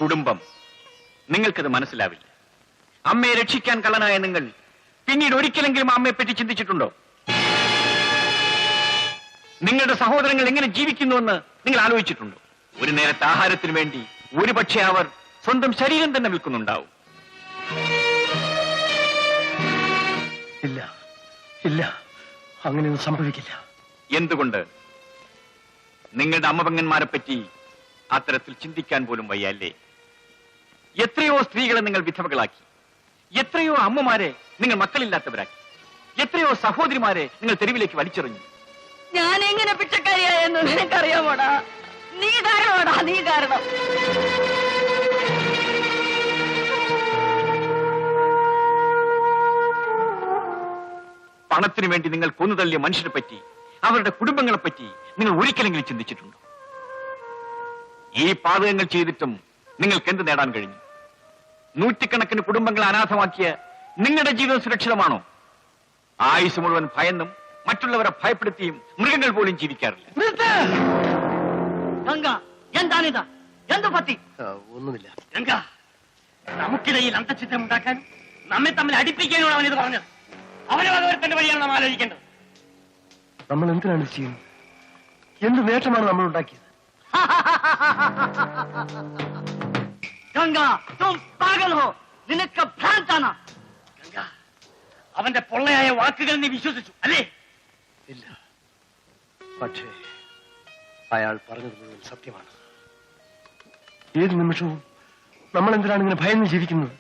കുടുംബം, നിങ്ങൾക്കത് മനസ്സിലാവില്ല. അമ്മയെ രക്ഷിക്കാൻ കള്ളനായ നിങ്ങൾ പിന്നീട് ഒരിക്കലെങ്കിലും അമ്മയെ പറ്റി ചിന്തിച്ചിട്ടുണ്ടോ? നിങ്ങളുടെ സഹോദരങ്ങൾ എങ്ങനെ ജീവിക്കുന്നുവെന്ന് നിങ്ങൾ ആലോചിച്ചിട്ടുണ്ടോ? ഒരു നേരത്തെ ആഹാരത്തിന് വേണ്ടി ഒരുപക്ഷെ അവർ സ്വന്തം ശരീരം തന്നെ വിൽക്കുന്നുണ്ടാവും. ഇല്ല ഇല്ല, അങ്ങനെയൊന്നും സംഭവിക്കില്ല. എന്തുകൊണ്ട്? നിങ്ങളുടെ അമ്മപെങ്ങന്മാരെ പറ്റി അത്തരത്തിൽ ചിന്തിക്കാൻ പോലും വയ്യ അല്ലേ? എത്രയോ സ്ത്രീകളെ നിങ്ങൾ വിധവകളാക്കി, എത്രയോ അമ്മമാരെ നിങ്ങൾ മക്കളില്ലാത്തവരാക്കി, എത്രയോ സഹോദരിമാരെ നിങ്ങൾ തെരുവിലേക്ക് വലിച്ചെറിഞ്ഞു. ഞാൻ എങ്ങനെ പിച്ചക്കാരിയായെന്ന് നിനക്കറിയാമോടാ? നീ കാരണമാടാ, നീ കാരണം. പണത്തിനു വേണ്ടി നിങ്ങൾ കൊന്നുതള്ളിയ മനുഷ്യരെ പറ്റി, അവരുടെ കുടുംബങ്ങളെ പറ്റി നിങ്ങൾ ഒരിക്കലെങ്കിലും ചിന്തിച്ചിട്ടുണ്ടോ? ഈ പാതകങ്ങൾ ചെയ്തിട്ടും നിങ്ങൾക്ക് എന്ത് നേടാൻ കഴിഞ്ഞു? നൂറ്റിക്കണക്കിന് കുടുംബങ്ങളെ അനാഥമാക്കിയ നിങ്ങളുടെ ജീവിതം സുരക്ഷിതമാണോ? ആയുസ് മുഴുവൻ ഭയന്നും മറ്റുള്ളവരെ ഭയപ്പെടുത്തിയും മൃഗങ്ങൾ പോലും ജീവിക്കാറില്ല. ഗംഗ, എന്താണിത്? എന്ത് പറ്റി? ഒന്നുമില്ല. ഗംഗ, നമുക്കിടയിൽ അന്തചിത്രം ഉണ്ടാക്കാൻ, നമ്മെ തമ്മിൽ അടിപ്പിക്കാനാണ് അവനിത് പറഞ്ഞത്. അവനെ വകവരുത്തേണ്ട വഴിയാണ് നാം ആലോചിക്കേണ്ടത്. നമ്മൾ എന്തിനാണ് ചെയ്യുന്നത്? എന്ത് നേട്ടമാണ് നമ്മൾ ഉണ്ടാക്കിയത്? ഗംഗ, തും പാഗൽ ഹോ, നിനക്ക് ഭ്രാന്താണ്. ഗംഗ, അവന്റെ പൊള്ളയായ വാക്കുകൾ നീ വിശ്വസിച്ചു അല്ലേ? ഇല്ല, പക്ഷേ അയാൾ പറഞ്ഞത് മുഴുവൻ സത്യമാണ്. ഏത് നിമിഷവും നമ്മൾ എന്തിനാണ് ഇങ്ങനെ ഭയന്ന് ജീവിക്കുന്നത്?